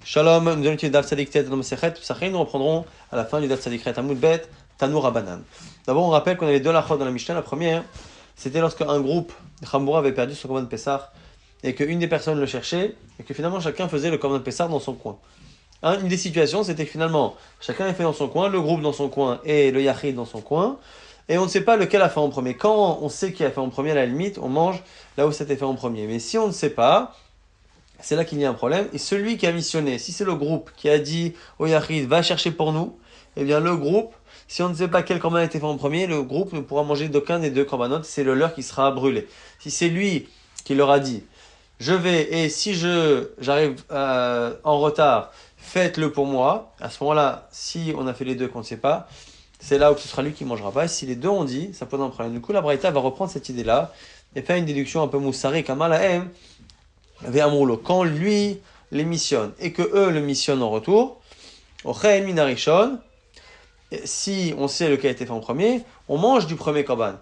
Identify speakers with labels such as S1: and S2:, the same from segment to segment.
S1: Shalom, nous allons étudier Daf Tzadik Tet dans Masechet Psachim. Nous reprendrons à la fin du Daf Tzadik Tet Amud Bet Tanour Rabanan. D'abord, on rappelle qu'on avait deux lachot dans la Mishnah. La première, c'était lorsque un groupe de Chamoura avait perdu son Korban Pessah et qu'une des personnes le cherchait et que finalement chacun faisait le Korban Pessah dans son coin. Une des situations, c'était que finalement chacun est fait dans son coin, le groupe dans son coin et le Yachid dans son coin. Et on ne sait pas lequel a fait en premier. Quand on sait qui a fait en premier, à la limite, on mange là où c'était fait en premier. Mais si on ne sait pas, c'est là qu'il y a un problème. Et celui qui a missionné, si c'est le groupe qui a dit au Yachid, va chercher pour nous, eh bien le groupe, si on ne sait pas quel korban a été fait en premier, le groupe ne pourra manger d'aucun des deux korbanot, c'est le leur qui sera brûlé. Si c'est lui qui leur a dit, je vais, et si j'arrive en retard, faites-le pour moi, à ce moment-là, si on a fait les deux qu'on ne sait pas, c'est là où ce sera lui qui ne mangera pas. Et si les deux ont dit, ça pose un problème. Du coup, la Braïta va reprendre cette idée-là et faire une déduction un peu moussari, comme à la haine. Quand lui les missionne et que eux le missionnent en retour, si on sait lequel a été fait en premier, on mange du premier korban.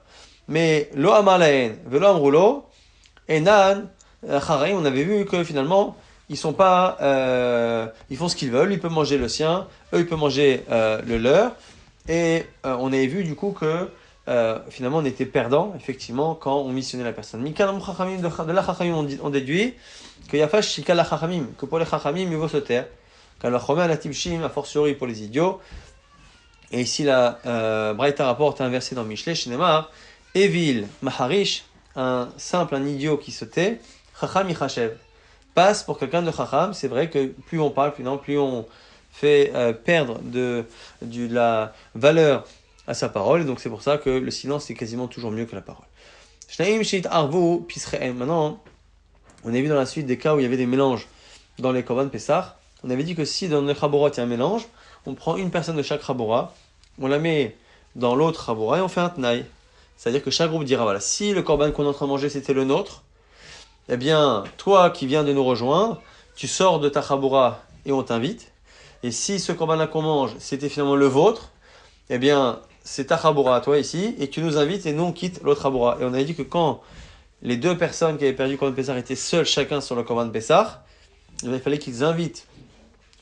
S1: Mais lo amalaen velo amrulo enan charaim, on avait vu que finalement ils sont pas, ils font ce qu'ils veulent, ils peuvent manger le sien, eux ils peuvent manger le leur, et on avait vu du coup que finalement on était perdant effectivement quand on missionnait la personne. Mikanam chachamim de la chachamim on déduit que yafash shika la chachamim, que pour les chachamim il vaut se taire, car la chomer la tibshim a fortiori pour les idiots. Et ici la Braïta rapporte un verset dans Mishlei Shinemar, Evil Maharish, un simple, un idiot qui se tait, chacham yichashev, passe pour quelqu'un de chacham. C'est vrai que plus on parle, plus on fait perdre de la valeur à sa parole, et donc c'est pour ça que le silence est quasiment toujours mieux que la parole. Maintenant, on a vu dans la suite des cas où il y avait des mélanges dans les Korban Pessah. On avait dit que si dans le Chaborot il y a un mélange, on prend une personne de chaque Chabora, on la met dans l'autre Chabora et on fait un Tnaï. C'est-à-dire que chaque groupe dira, voilà, si le Korban qu'on est en train de manger c'était le nôtre, eh bien, toi qui viens de nous rejoindre, tu sors de ta Chabora et on t'invite. Et si ce Korban-là qu'on mange, c'était finalement le vôtre, eh bien, c'est ta Chabora à toi ici, et tu nous invites et nous on quitte l'autre Chabora. Et on avait dit que quand les deux personnes qui avaient perdu le Korban Pessah étaient seules chacun sur le Korban Pessah, il fallait qu'ils invitent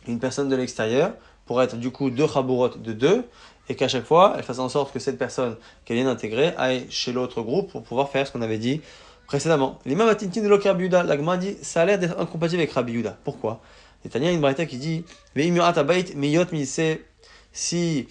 S1: une personne de l'extérieur pour être du coup deux Chaborot de deux, et qu'à chaque fois, elle fasse en sorte que cette personne qu'elle vient d'intégrer aille chez l'autre groupe pour pouvoir faire ce qu'on avait dit précédemment. L'imam Atintin de l'Okar Biuda, l'Agma dit, ça a l'air d'être incompatible avec Rabbi Yehuda. Pourquoi? Il y a une braïta qui dit, si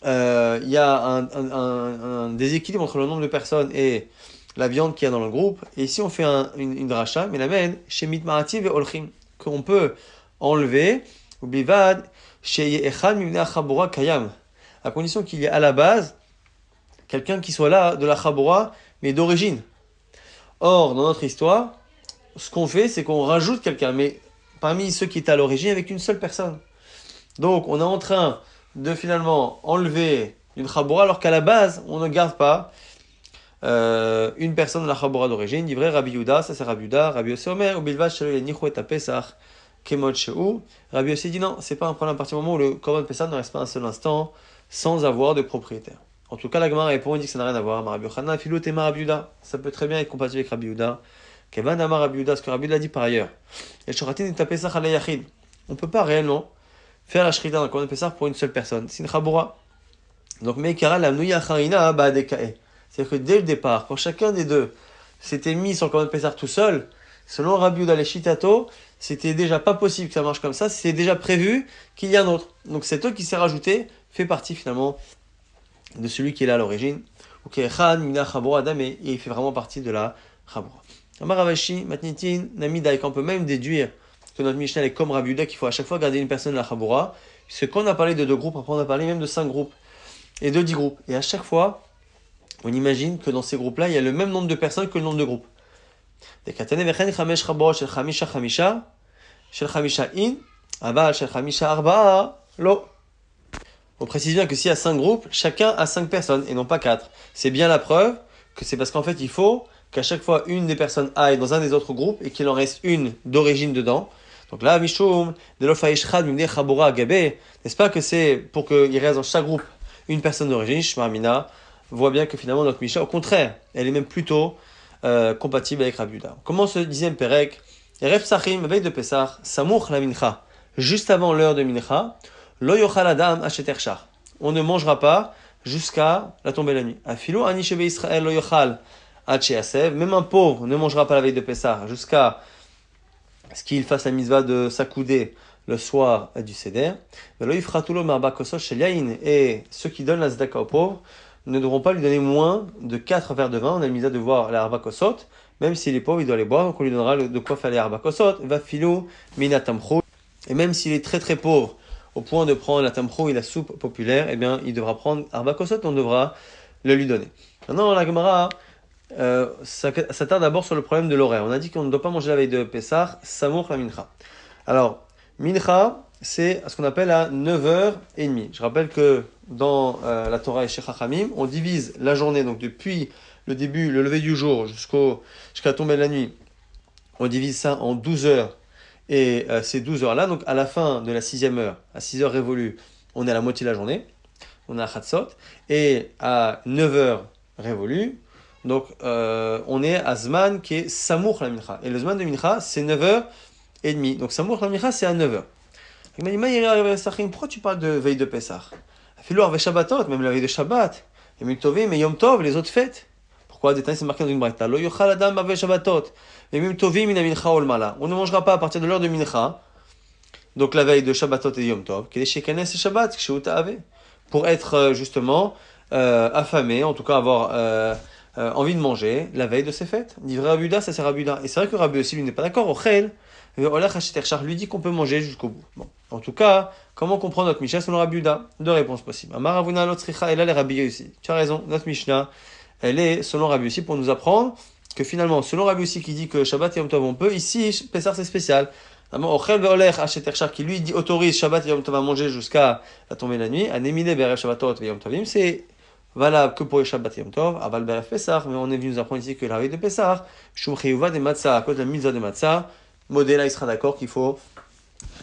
S1: il y a un déséquilibre entre le nombre de personnes et la viande qu'il y a dans le groupe, et ici on fait une dracha, mais l'amène chez Mitmarati et Olchim, qu'on peut enlever, oublivad, chez Echad Mimne Chabura Kayam, à condition qu'il y ait à la base quelqu'un qui soit là de la Chabura, mais d'origine. Or, dans notre histoire, ce qu'on fait, c'est qu'on rajoute quelqu'un, mais parmi ceux qui étaient à l'origine, avec une seule personne. Donc, on est en train de finalement enlever une Chabura, alors qu'à la base, on ne garde pas une personne de la Chabura d'origine. Dit vrai, Rabbi Yehuda, ça c'est Rabbi Yehuda, Rabbi Yossi Omer, ou Bilvash, Shelo Yenichu et Pesach, Kemod Shehu. Rabbi Yossi dit non, c'est pas un problème à partir du moment où le Korban Pesach ne reste pas un seul instant sans avoir de propriétaire. En tout cas, la Gemara répond, il dit que ça n'a rien à voir. Rabbi Yochanan, Philo, Tema, Rabbi Yehuda. Ça peut très bien être compatible avec Rabbi Yehuda. Kevan Amar Rabbi Yehuda, ce que Rabbi Yehuda dit par ailleurs. Et Shoratin et Pesach ala Yachid. On peut pas réellement faire la Shrita dans le Korban Pesach pour une seule personne. C'est une Chabura. Donc, Meikara, la Mnuya Charina, Baadekae. C'est-à-dire que dès le départ, quand chacun des deux s'était mis sur le Korban Pesach tout seul, selon Rabbi Yehuda les Shitato, c'était déjà pas possible que ça marche comme ça, c'était déjà prévu qu'il y a un autre. Donc cet autre qui s'est rajouté fait partie finalement de celui qui est là à l'origine. Et il fait vraiment partie de la Chabura. Amar Ravashi, Matnitin, Namidai, on peut même déduire que notre Mishnah est comme Rabbi Yehuda, qu'il faut à chaque fois garder une personne de la Chabura, puisque quand on a parlé de 2 groupes, après on a parlé même de 5 groupes, et de 10 groupes. Et à chaque fois, on imagine que dans ces groupes-là, il y a le même nombre de personnes que le nombre de groupes. On précise bien que s'il y a 5 groupes, chacun a 5 personnes et non pas 4. C'est bien la preuve que c'est parce qu'en fait il faut qu'à chaque fois une des personnes aille dans un des autres groupes et qu'il en reste une d'origine dedans. Donc là, Mishum, n'est-ce pas que c'est pour qu'il reste dans chaque groupe une personne d'origine, Shmarmina, voit bien que finalement notre Mishnah, au contraire, elle est même plutôt compatible avec Rabbi Yehuda. Comment ce 10e Perek, Erev Psachim, veille de Pessah, Samour la Mincha, juste avant l'heure de Mincha, lo yochal adam asheter shach. On ne mangera pas jusqu'à la tombée de la nuit. Afilo ani shebe Israël lo yochal ad she'asev. Même un pauvre ne mangera pas la veille de Pessah jusqu'à ce qu'il fasse la mitzvah de s'accouder le soir du Seder. Velo yifratulo marba kosot shel yain. Et ceux qui donnent la tzedaka aux pauvres ne devront pas lui donner moins de 4 verres de vin. On a le mitzvah de boire la arba kosot. Même s'il est pauvre, il doit les boire, donc on lui donnera de quoi faire les arba kosot. Va filo mina tamcho. Et même s'il est très très pauvre, au point de prendre la tamcho et la soupe populaire, eh bien, il devra prendre arba kosot, on devra le lui donner. Maintenant, la Gemara s'attarde d'abord sur le problème de l'horaire. On a dit qu'on ne doit pas manger la veille de Pessah, samour la mincha. Alors, mincha, c'est ce qu'on appelle à 9h30. Je rappelle que dans la Torah et chez Chachamim, on divise la journée, donc depuis le début, le lever du jour jusqu'à la tombée de la nuit, on divise ça en 12 heures. Et ces 12 heures-là, donc à la fin de la 6e heure, à 6 heures révolues, on est à la moitié de la journée, on est à Chatzot, et à 9 heures révolues, donc on est à Zman qui est Samour la Mincha. Et le Zman de Mincha, c'est 9h30. Donc Samour la Mincha, c'est à 9h. Il m'a dit, pourquoi tu parles de veille de Pessah? Fais-le avec Shabbatot, même la veille de Shabbat. Et Mimtovim et Yom Tov, les autres fêtes. Pourquoi détail c'est marqué dans une braïta? Lo yochal adam avec Shabbatot. Et Mimtovim mina mincha ol mala. On ne mangera pas à partir de l'heure de Mincha, donc la veille de Shabbatot et Yom Tov, qui est Shekanes et Shabbat, pour être justement affamé, en tout cas avoir envie de manger la veille de ces fêtes. Dit vrai Rabuda, ça c'est Rabuda. Et c'est vrai que Rabbi aussi lui n'est pas d'accord. Ochel, lui dit qu'on peut manger jusqu'au bout. Bon. En tout cas, comment comprendre notre Mishnah selon Rabuda? Deux réponses possibles. Amar Ravuna Lotzricha, et là les Rabbi aussi. Tu as raison, notre Mishnah, elle est selon Rabbi aussi pour nous apprendre que finalement, selon Rabbi aussi qui dit que Shabbat et Yom Tov on peut, ici, Pessah c'est spécial. Ochel ve'olech acheter qui lui dit autorise Shabbat et Yom Tov à manger jusqu'à la tombée de la nuit. Anemine be'erev Shabbatot et Yom Tovim, c'est valable que pour les Shabbat Yom Tov, aval beref Pessah, mais on est venu nous apprendre ici que la veille de Pessah, Shum Chiyuva de Matzah, à cause de la mitzvah de Matzah, Modéla il sera d'accord qu'il faut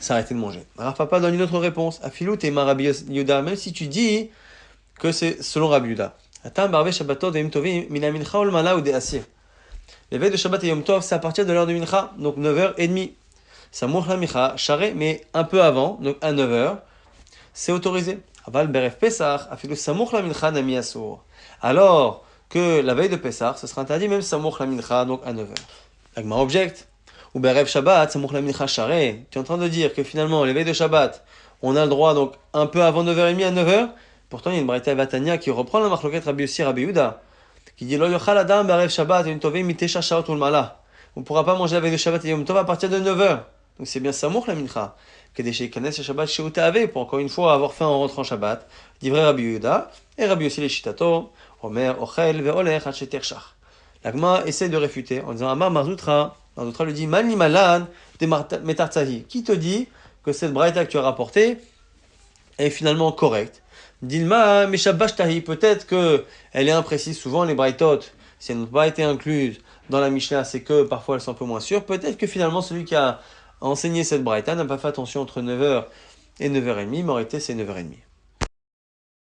S1: s'arrêter de manger. Rav Papa donne une autre réponse. Afilou et Rabbi Yehuda, même si tu dis que c'est selon Rabbi Yehuda. Atam barve Shabbatot et Yom Tovim, mina mincha ol mala ou de asir. Les veilles de Shabbat et Yom Tov, c'est à partir de l'heure de Mincha, donc 9h30. Samour la Mincha, charré, mais un peu avant, donc à 9h, c'est autorisé. Aval beref Pesach, afilou samour la mincha nami asur. Alors que la veille de Pesach, ce sera interdit même samour la mincha, donc à 9h. L'agma objecte. Ou beref Shabbat, samour la mincha charé. Tu es en train de dire que finalement, les veilles de Shabbat, on a le droit donc un peu avant 9h30 à 9h. Pourtant, il y a une braïta Vatania qui reprend la marloquette Rabbi Yossi Rabbi Yehuda, qui dit lo yochal adam beref Shabbat et Yom Tovim mitesha shaot ul mala. On ne pourra pas manger la veille de Shabbat et Yom Tov à partir de 9h. Donc c'est bien samour la mincha. Pour encore une fois avoir faim en rentrant Shabbat, dit vrai Rabbi Yehuda, et Rabbi aussi les Shitato, Omer, Ochel, Ve'olech, Hacheter Shach. L'agma essaie de réfuter en disant Amar Marzoutra, Marzoutra lui dit Mani Malan de Metartzahi. Qui te dit que cette braïta que tu as rapportée est finalement correcte? Dilma, Meshabash Tahi, peut-être qu'elle est imprécise. Souvent les braïtot, si elles n'ont pas été incluses dans la Mishnah, c'est que parfois elles sont un peu moins sûres. Peut-être que finalement celui qui a enseigné cette braïta n'a pas fait attention entre 9h et 9h30, mais en réalité c'est 9h30.